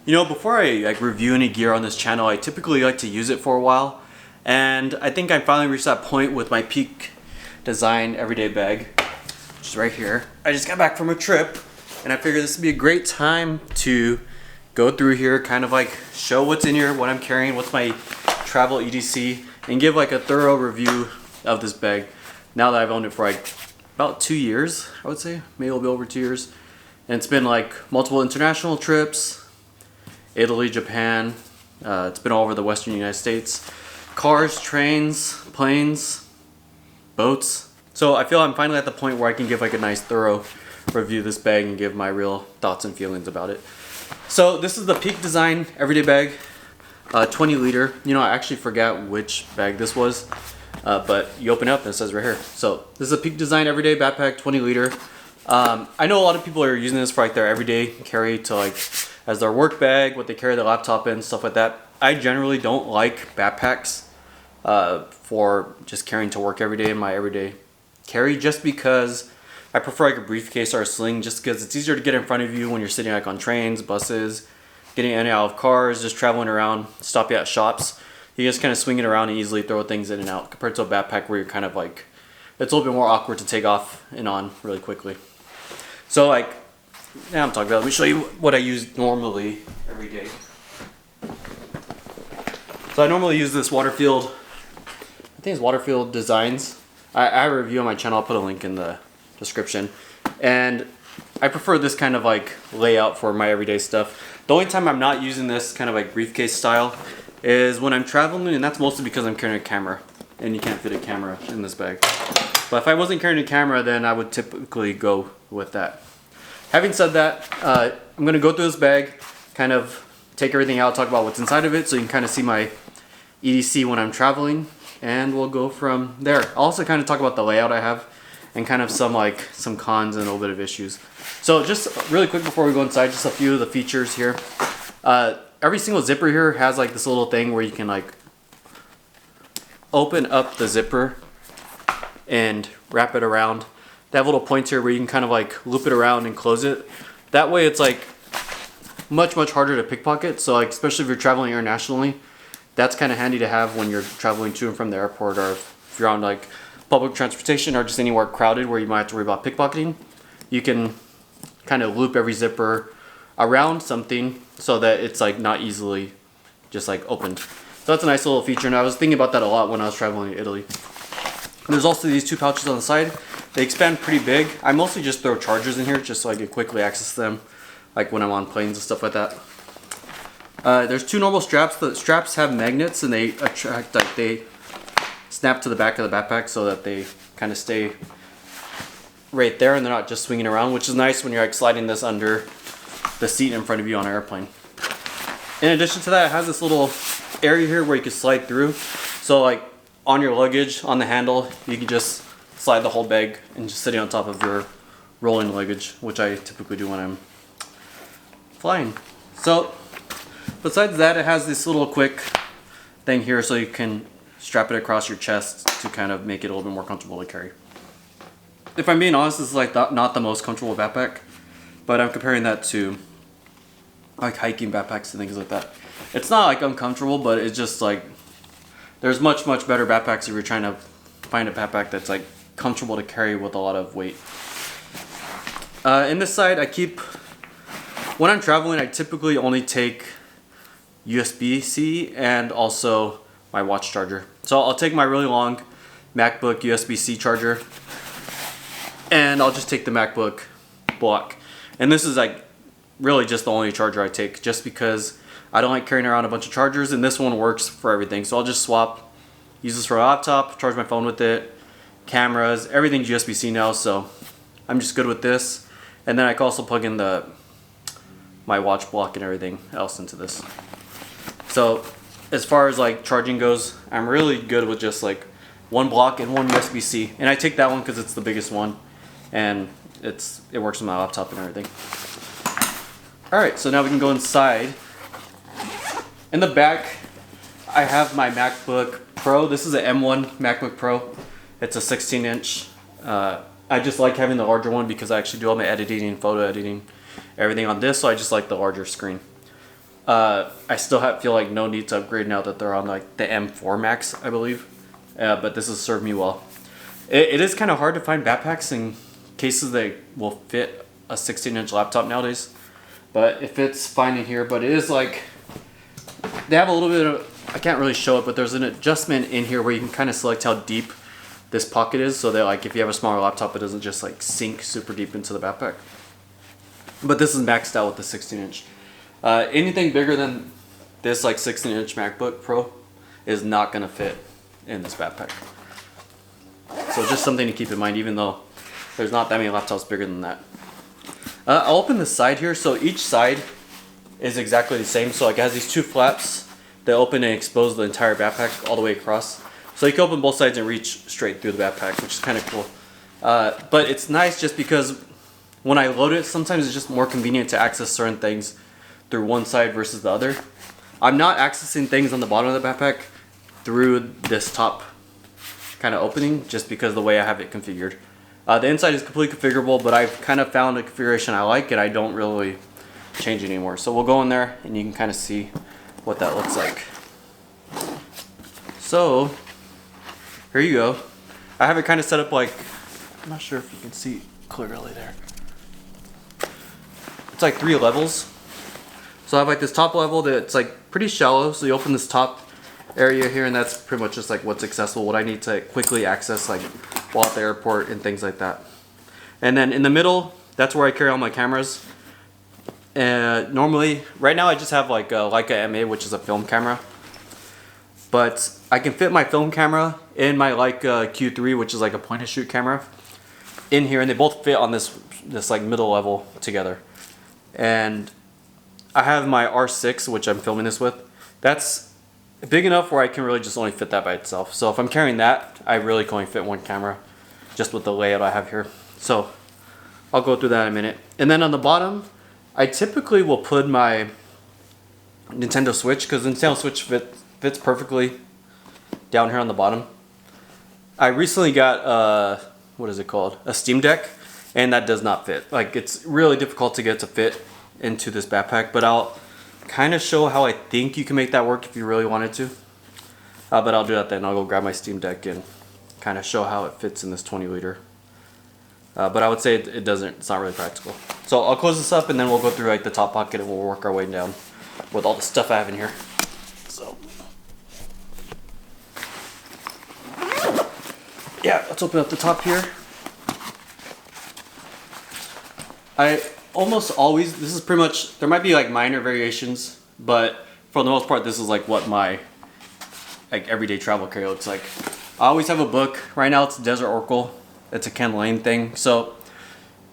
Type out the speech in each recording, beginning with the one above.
You know, before I review any gear on this channel, I typically like to use it for a while. And I think I finally reached that point with my Peak Design everyday bag, which is right here. I just got back from a trip and I figured this would be a great time to go through here, kind of like show what's in here, what I'm carrying, what's my travel EDC, and give like a thorough review of this bag now that I've owned it for like about 2 years, I would say. Maybe it'll be over 2 years. And it's been like multiple international trips. Italy, Japan, it's been all over the western United States. Cars, trains, planes, boats. So I feel I'm finally at the point where I can give like a nice thorough review of this bag and give my real thoughts and feelings about it. So this is the Peak Design everyday bag, 20 liter. You know, I actually forgot which bag this was, but you open it up and it says right here. So this is a Peak Design everyday backpack, 20 liter. I know a lot of people are using this for like their everyday carry to like as their work bag, what they carry their laptop in, stuff like that. I generally don't like backpacks for just carrying to work every day in my everyday carry, just because I prefer like a briefcase or a sling, just because it's easier to get in front of you when you're sitting like on trains, buses, getting in and out of cars, just traveling around, stopping at shops. You just kind of swing it around and easily throw things in and out, compared to a backpack where you're kind of like, it's a little bit more awkward to take off and on really quickly. So like, now I'm talking about, let me show you what I use normally every day. So I normally use this Waterfield, I think it's Waterfield Designs. I have a review on my channel, I'll put a link in the description. And I prefer this kind of like layout for my everyday stuff. The only time I'm not using this kind of like briefcase style is when I'm traveling, and that's mostly because I'm carrying a camera, and you can't fit a camera in this bag. But if I wasn't carrying a camera, then I would typically go with that. Having said that, I'm going to go through this bag, kind of take everything out, talk about what's inside of it, so you can kind of see my EDC when I'm traveling, and we'll go from there. I'll also kind of talk about the layout I have, and kind of some cons and a little bit of issues. So just really quick before we go inside, just a few of the features here. Every single zipper here has like this little thing where you can like open up the zipper and wrap it around. They have little points here where you can kind of like loop it around and close it. That way it's like much harder to pickpocket. So like, especially if you're traveling internationally, that's kind of handy to have when you're traveling to and from the airport, or if you're on like public transportation or just anywhere crowded where you might have to worry about pickpocketing. You can kind of loop every zipper around something so that it's like not easily just like opened. So that's a nice little feature, and I was thinking about that a lot when I was traveling to Italy. There's also these two pouches on the side. They expand pretty big. I mostly just throw chargers in here just so I can quickly access them, like when I'm on planes and stuff like that. There's two normal straps. The straps have magnets, and they attract, like they snap to the back of the backpack so that they kind of stay right there and they're not just swinging around, which is nice when you're like sliding this under the seat in front of you on an airplane. In addition to that, it has this little area here where you can slide through. So like on your luggage, on the handle, you can just slide the whole bag and just sitting on top of your rolling luggage, which I typically do when I'm flying. So besides that, it has this little quick thing here so you can strap it across your chest to kind of make it a little bit more comfortable to carry. If I'm being honest, this is like not the most comfortable backpack, but I'm comparing that to like hiking backpacks and things like that. It's not like uncomfortable, but it's just like there's much better backpacks if you're trying to find a backpack that's like comfortable to carry with a lot of weight. In this side, when I'm traveling, I typically only take USB-C and also my watch charger. So I'll take my really long MacBook USB-C charger, and I'll just take the MacBook block. And this is like really just the only charger I take, just because I don't like carrying around a bunch of chargers, and this one works for everything. So I'll just use this for a laptop, charge my phone with it, cameras, everything's USB-C now, so I'm just good with this. And then I can also plug in my watch block and everything else into this. So as far as like charging goes, I'm really good with just like one block and one USB-C. And I take that one because it's the biggest one, and it works with my laptop and everything. Alright, so now we can go inside. In the back, I have my MacBook Pro. This is an M1 MacBook Pro. It's a 16-inch. I just like having the larger one because I actually do all my editing and photo editing, everything on this, so I just like the larger screen. I still feel like no need to upgrade now that they're on like the M4 Max, I believe. But this has served me well. It is kind of hard to find backpacks in cases that will fit a 16-inch laptop nowadays. But it fits fine in here. But it is like, they have a little bit of, I can't really show it, but there's an adjustment in here where you can kind of select how deep this pocket is, so that like if you have a smaller laptop, it doesn't just like sink super deep into the backpack. But this is maxed out with the 16-inch. Anything bigger than this like 16-inch MacBook Pro is not gonna fit in this backpack. So just something to keep in mind, even though there's not that many laptops bigger than that. I'll open the side here. So each side is exactly the same. So like it has these two flaps that open and expose the entire backpack all the way across. So you can open both sides and reach straight through the backpack, which is kind of cool. But it's nice just because when I load it, sometimes it's just more convenient to access certain things through one side versus the other. I'm not accessing things on the bottom of the backpack through this top kind of opening just because of the way I have it configured. The inside is completely configurable, but I've kind of found a configuration I like and I don't really change it anymore. So we'll go in there and you can kind of see what that looks like. So here you go. I have it kind of set up like, I'm not sure if you can see clearly there. It's like 3 levels. So I have like this top level that's like pretty shallow. So you open this top area here and that's pretty much just like what's accessible, what I need to quickly access like while at the airport and things like that. And then in the middle, that's where I carry all my cameras. Normally, right now I just have like a Leica MA, which is a film camera. But I can fit my film camera in my Leica Q3, which is like a point and shoot camera, in here, and they both fit on this like middle level together. And I have my R6, which I'm filming this with. That's big enough where I can really just only fit that by itself. So if I'm carrying that, I really can only fit one camera just with the layout I have here. So I'll go through that in a minute. And then on the bottom, I typically will put my Nintendo Switch, because the Nintendo Switch fits perfectly down here on the bottom. I recently got what is it called? A Steam Deck, and that does not fit. Like, it's really difficult to get to fit into this backpack, but I'll kind of show how I think you can make that work if you really wanted to. But I'll do that then. I'll go grab my Steam Deck and kind of show how it fits in this 20 liter. But I would say it doesn't, it's not really practical. So I'll close this up and then we'll go through like the top pocket and we'll work our way down with all the stuff I have in here. So yeah, let's open up the top here. I almost always, this is pretty much, there might be like minor variations, but for the most part this is like what my like everyday travel carry looks like. I always have a book. Right now it's Desert Oracle. It's a Ken Lane thing. So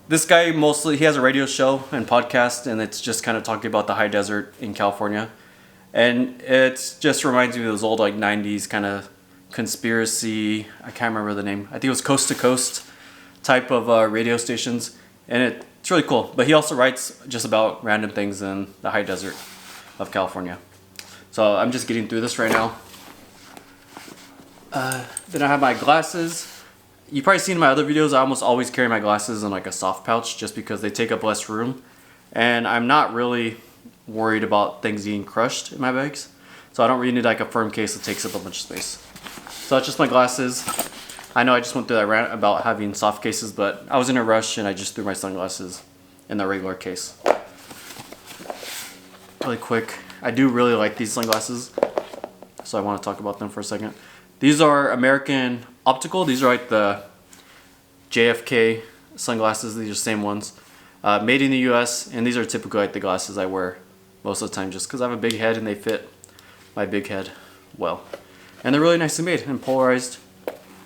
this guy mostly, he has a radio show and podcast, and it's just kind of talking about the high desert in California. And it just reminds me of those old like 90s kind of conspiracy, I can't remember the name. I think it was Coast to Coast type of radio stations. And it's really cool. But he also writes just about random things in the high desert of California. So I'm just getting through this right now. Then I have my glasses. You've probably seen in my other videos, I almost always carry my glasses in like a soft pouch just because they take up less room. And I'm not really worried about things getting crushed in my bags. So I don't really need like a firm case that takes up a bunch of space. So that's just my glasses. I know I just went through that rant about having soft cases, but I was in a rush and I just threw my sunglasses in the regular case. Really quick, I do really like these sunglasses, so I want to talk about them for a second. These are American Optical. These are like the JFK sunglasses. These are the same ones. Made in the US, and these are typically like the glasses I wear most of the time just because I have a big head and they fit my big head well. And they're really nicely made and polarized.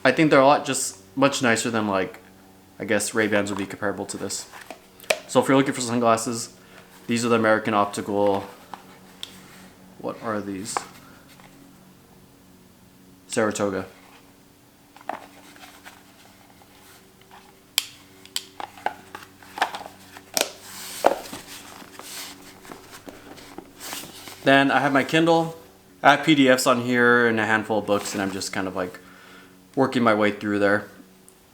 I think they're a lot just much nicer than like, I guess Ray-Bans would be comparable to this. So if you're looking for sunglasses, these are the American Optical, what are these? Saratoga. Then I have my Kindle. I have PDFs on here and a handful of books, and I'm just kind of like working my way through there.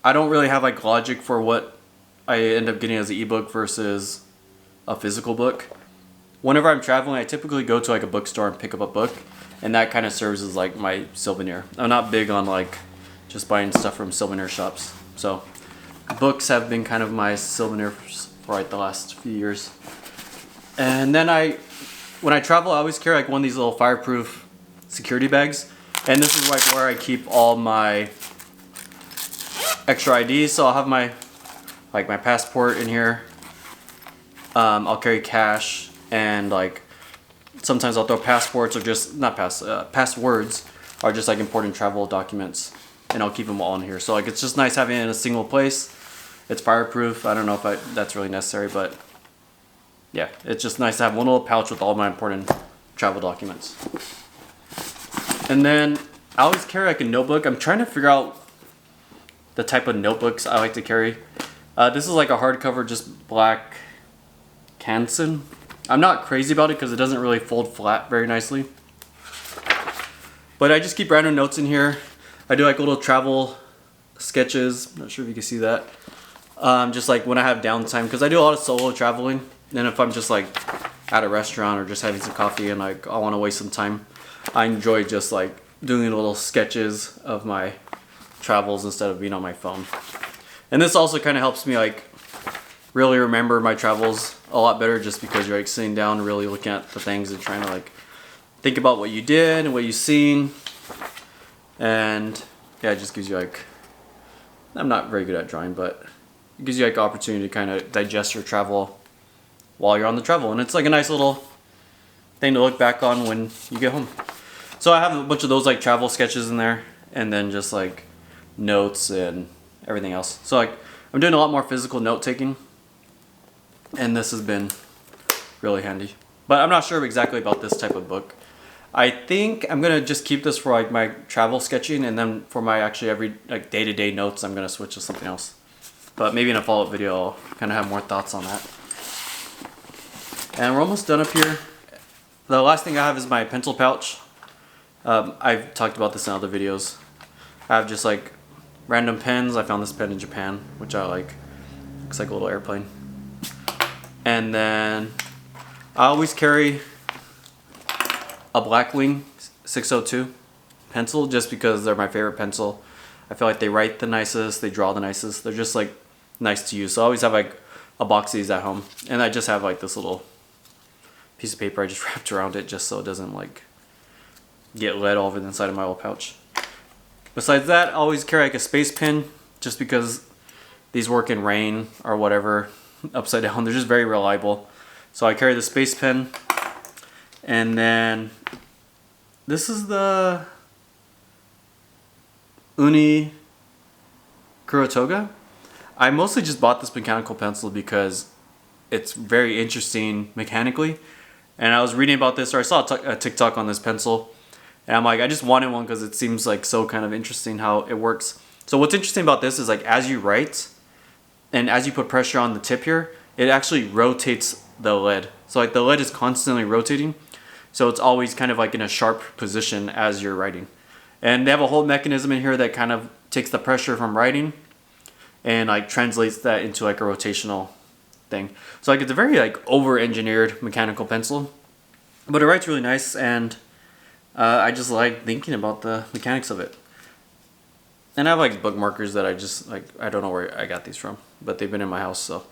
I don't really have like logic for what I end up getting as an ebook versus a physical book. whenever I'm traveling, I typically go to like a bookstore and pick up a book, and that kind of serves as like my souvenir. I'm not big on like just buying stuff from souvenir shops. So books have been kind of my souvenirs for like the last few years. And then when I travel, I always carry like one of these little fireproof security bags. And this is like where I keep all my extra IDs. So I'll have my passport in here. I'll carry cash, and like sometimes I'll throw passports or just not passwords are just like important travel documents, and I'll keep them all in here. So like it's just nice having it in a single place. It's fireproof. I don't know if that's really necessary, but yeah, it's just nice to have one little pouch with all my important travel documents. And then I always carry like a notebook. I'm trying to figure out the type of notebooks I like to carry. This is like a hardcover, just black Canson. I'm not crazy about it because it doesn't really fold flat very nicely. But I just keep random notes in here. I do like little travel sketches. I'm not sure if you can see that. Just like when I have downtime, because I do a lot of solo traveling. And if I'm just like at a restaurant or just having some coffee and like I want to waste some time, I enjoy just like doing little sketches of my travels instead of being on my phone. And this also kind of helps me like really remember my travels a lot better, just because you're like sitting down really looking at the things and trying to like think about what you did and what you've seen. And yeah, it just gives you like, I'm not very good at drawing, but it gives you like opportunity to kind of digest your travel while you're on the travel. And it's like a nice little thing to look back on when you get home. So I have a bunch of those like travel sketches in there, and then just like notes and everything else. So like I'm doing a lot more physical note taking, and this has been really handy. But I'm not sure exactly about this type of book. I think I'm gonna just keep this for like my travel sketching, and then for my actually every like day-to-day notes, I'm gonna switch to something else. But maybe in a follow-up video, I'll kind of have more thoughts on that. And we're almost done up here. The last thing I have is my pencil pouch. I've talked about this in other videos. I have just like random pens. I found this pen in Japan, which I like. Looks like a little airplane. And then I always carry a Blackwing 602 pencil, just because they're my favorite pencil. I feel like they write the nicest, they draw the nicest. They're just like nice to use. So I always have like a box of these at home, and I just have like this little piece of paper I just wrapped around it, just so it doesn't like get lead all over the inside of my little pouch. Besides that, I always carry like a space pen, just because these work in rain or whatever upside down. They're just very reliable. So I carry the space pen. And then this is the Uni Kurotoga. I mostly just bought this mechanical pencil because it's very interesting mechanically. And I was reading about this, or I saw a TikTok on this pencil, and I'm like, I just wanted one because it seems like so kind of interesting how it works. So what's interesting about this is like as you write and as you put pressure on the tip here, it actually rotates the lead. So like the lead is constantly rotating. So it's always kind of like in a sharp position as you're writing. And they have a whole mechanism in here that kind of takes the pressure from writing and like translates that into like a rotational thing. So like it's a very like over-engineered mechanical pencil, but it writes really nice, and I just like thinking about the mechanics of it. And I have like bookmarkers that I just like, I don't know where I got these from, but they've been in my house, so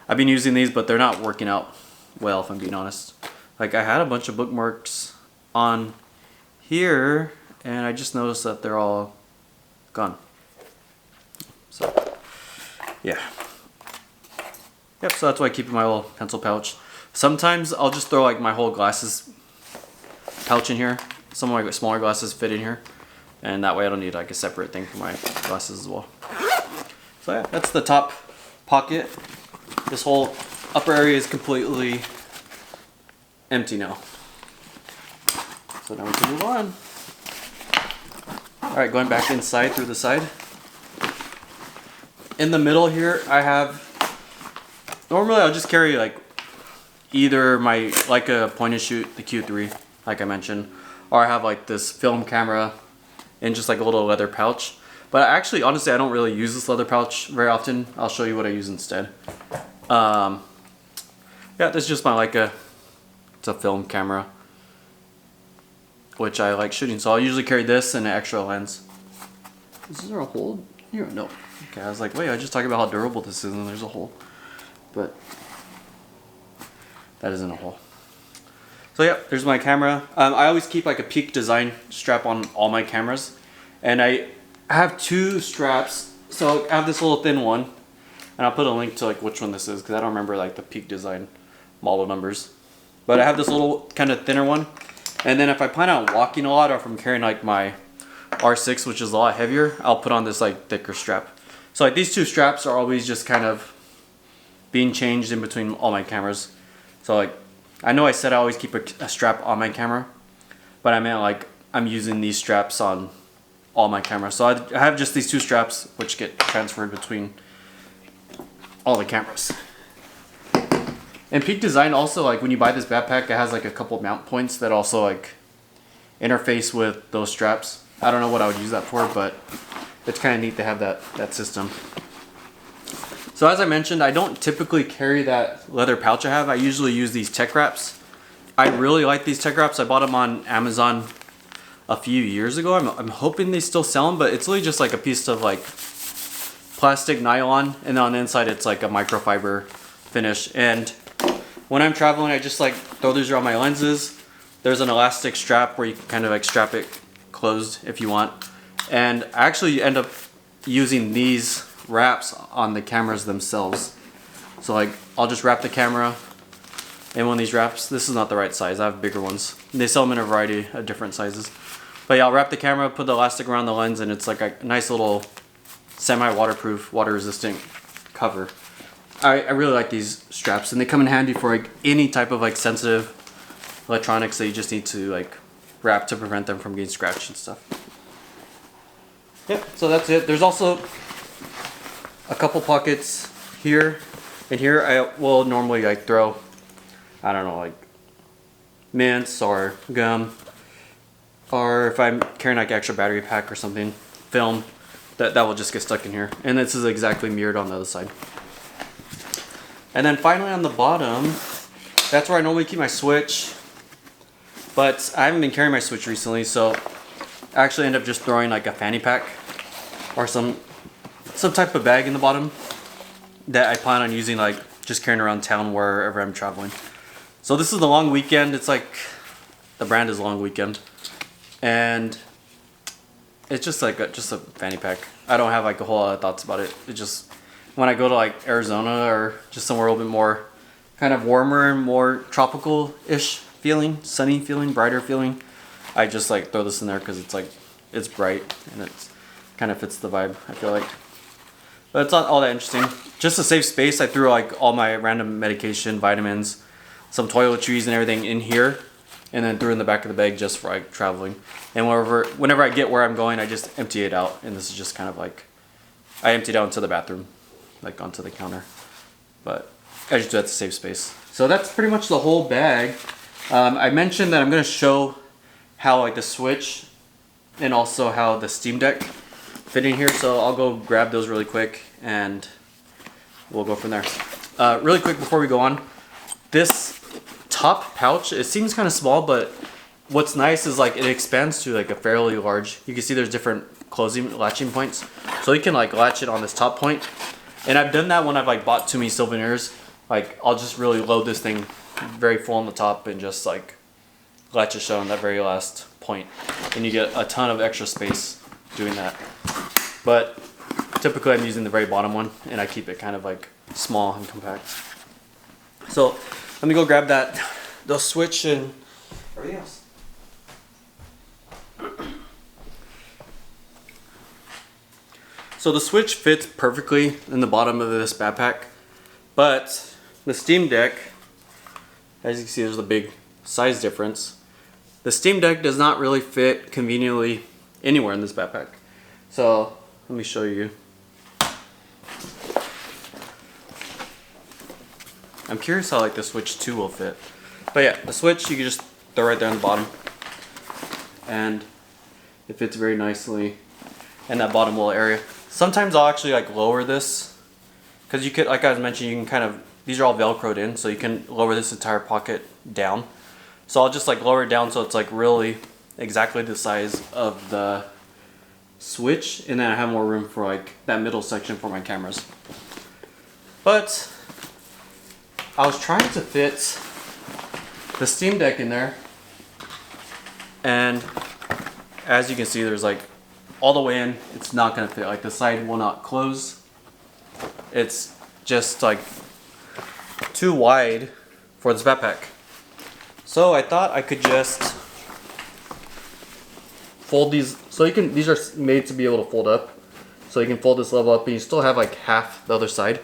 I've been using these, but they're not working out well, if I'm being honest. Like I had a bunch of bookmarks on here, and I just noticed that they're all gone. So yeah. Yep, so that's why I keep in my little pencil pouch. Sometimes I'll just throw like my whole glasses pouch in here. Some of my smaller glasses fit in here, and that way I don't need like a separate thing for my glasses as well. So yeah, that's the top pocket. This whole upper area is completely empty now. So now we can move on. Alright, going back inside through the side. In the middle here, I have, normally I'll just carry like either my Leica point and shoot, the Q3, like I mentioned, or I have like this film camera in just like a little leather pouch. But actually, honestly, I don't really use this leather pouch very often. I'll show you what I use instead. Yeah, this is just my Leica It's a film camera, which I like shooting. So I'll usually carry this and an extra lens. Is there a hole here? No. Okay, I was like, wait, I was just talking about how durable this is and there's a hole. But that isn't a hole. So yeah, there's my camera. I always keep like a Peak design strap on all my cameras. And I have two straps. So I have this little thin one. And I'll put a link to like which one this is because I don't remember like the Peak design model numbers. But I have this little kind of thinner one. And then if I plan on walking a lot or if I'm carrying like my R6, which is a lot heavier, I'll put on this like thicker strap. So like these two straps are always just kind of being changed in between all my cameras. So like, I know I said I always keep a strap on my camera, but I meant like I'm using these straps on all my cameras. So I have just these two straps which get transferred between all the cameras. And Peak Design also, like when you buy this backpack, it has like a couple mount points that also like interface with those straps. I don't know what I would use that for, but it's kind of neat to have that system. So as I mentioned, I don't typically carry that leather pouch I have. I usually use these tech wraps. I really like these tech wraps. I bought them on Amazon a few years ago. I'm hoping they still sell them, but it's really just like a piece of like plastic nylon, and then on the inside it's like a microfiber finish. And when I'm traveling, I just like throw these around my lenses. There's an elastic strap where you can kind of like strap it closed if you want. And I actually end up using these wraps on the cameras themselves. So like I'll just wrap the camera in one of these wraps. This is not the right size. I have bigger ones. They sell them in a variety of different sizes. But yeah, I'll wrap the camera, put the elastic around the lens, and it's like a nice little semi-waterproof, water-resistant cover. I really like these straps, and they come in handy for like any type of like sensitive electronics that you just need to like wrap to prevent them from getting scratched and stuff. Yep, so that's it. There's also a couple pockets here and here. I will normally like throw, I don't know, like mints or gum, or if I'm carrying like extra battery pack or something, film, that will just get stuck in here. And this is exactly mirrored on the other side. And then finally on the bottom, that's where I normally keep my Switch, but I haven't been carrying my Switch recently, so I actually end up just throwing like a fanny pack or some type of bag in the bottom that I plan on using, like just carrying around town wherever I'm traveling. So this is the Long Weekend. It's like, the brand is Long Weekend, and it's just like just a fanny pack. I don't have like a whole lot of thoughts about it. It just, when I go to like Arizona or just somewhere a little bit more kind of warmer and more tropical-ish feeling, sunny feeling, brighter feeling, I just like throw this in there because it's like, it's bright and it's kind of fits the vibe, I feel like. But it's not all that interesting. Just to save space, I threw like all my random medication, vitamins, some toiletries and everything in here, and then threw in the back of the bag just for like traveling. And whenever I get where I'm going, I just empty it out. And this is just kind of like, I emptied out into the bathroom, like onto the counter. But I just do that to save space. So that's pretty much the whole bag. I mentioned that I'm gonna show how like the Switch and also how the Steam Deck fit in here. So I'll go grab those really quick and we'll go from there. Really quick before we go on, this top pouch, it seems kind of small, but what's nice is like it expands to like a fairly large, you can see there's different closing latching points. So you can like latch it on this top point. And I've done that when I've like bought too many souvenirs. Like I'll just really load this thing very full on the top and just like latch it shut on that very last point. And you get a ton of extra space doing that. But typically I'm using the very bottom one and I keep it kind of like small and compact. So let me go grab the Switch and everything else. So the Switch fits perfectly in the bottom of this backpack, but the Steam Deck, as you can see, there's a big size difference. The Steam Deck does not really fit conveniently anywhere in this backpack. So let me show you. I'm curious how like the Switch 2 will fit. But yeah, the Switch you can just throw right there on the bottom. And it fits very nicely in that bottom little area. Sometimes I'll actually like lower this, because you could, like I was mentioning, you can kind of, these are all velcroed in, so you can lower this entire pocket down. So I'll just like lower it down so it's like really exactly the size of the switch, and then I have more room for like that middle section for my cameras. But I was trying to fit the Steam Deck in there, and as you can see, there's like all the way in, it's not gonna fit. Like the side will not close. It's just like too wide for this backpack. So I thought I could just fold these, so you can, these are made to be able to fold up. So you can fold this level up and you still have like half the other side.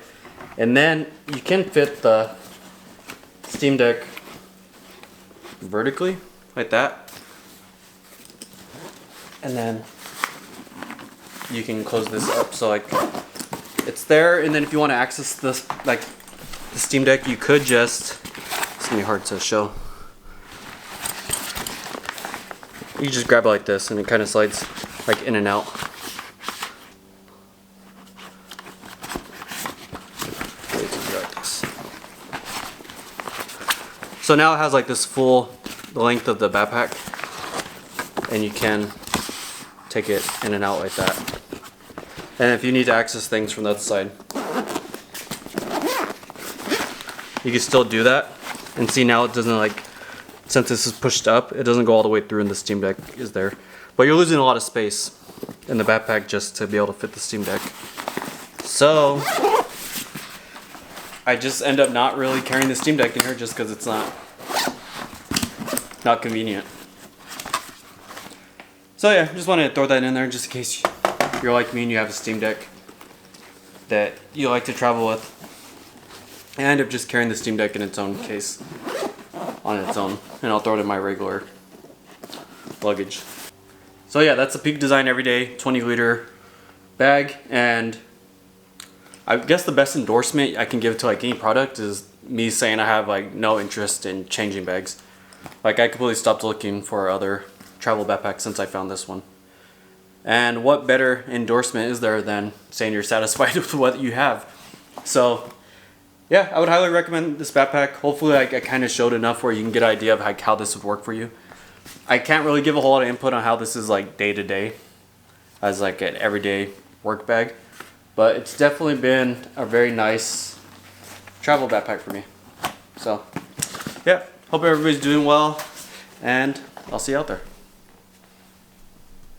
And then you can fit the Steam Deck vertically, like that. And then you can close this up so like it's there. And then if you want to access this, like the Steam Deck, you could just, it's gonna be hard to show. You just grab it like this and it kind of slides like in and out. So now it has like this full length of the backpack, and you can take it in and out like that. And if you need to access things from the other side, you can still do that. And see, now it doesn't, like, since this is pushed up, it doesn't go all the way through and the Steam Deck is there. But you're losing a lot of space in the backpack just to be able to fit the Steam Deck. So I just end up not really carrying the Steam Deck in here just because it's not convenient. So yeah, just wanted to throw that in there just in case you're like me and you have a Steam Deck that you like to travel with. And I end up just carrying the Steam Deck in its own case on its own, and I'll throw it in my regular luggage. So yeah, that's a Peak Design Everyday 20-liter bag, and I guess the best endorsement I can give to like any product is me saying I have like no interest in changing bags. Like I completely stopped looking for other travel backpacks since I found this one. And what better endorsement is there than saying you're satisfied with what you have? So yeah, I would highly recommend this backpack. Hopefully like, I kind of showed enough where you can get an idea of like how this would work for you. I can't really give a whole lot of input on how this is like day to day as like an everyday work bag. But it's definitely been a very nice travel backpack for me. So, yeah, hope everybody's doing well, and I'll see you out there.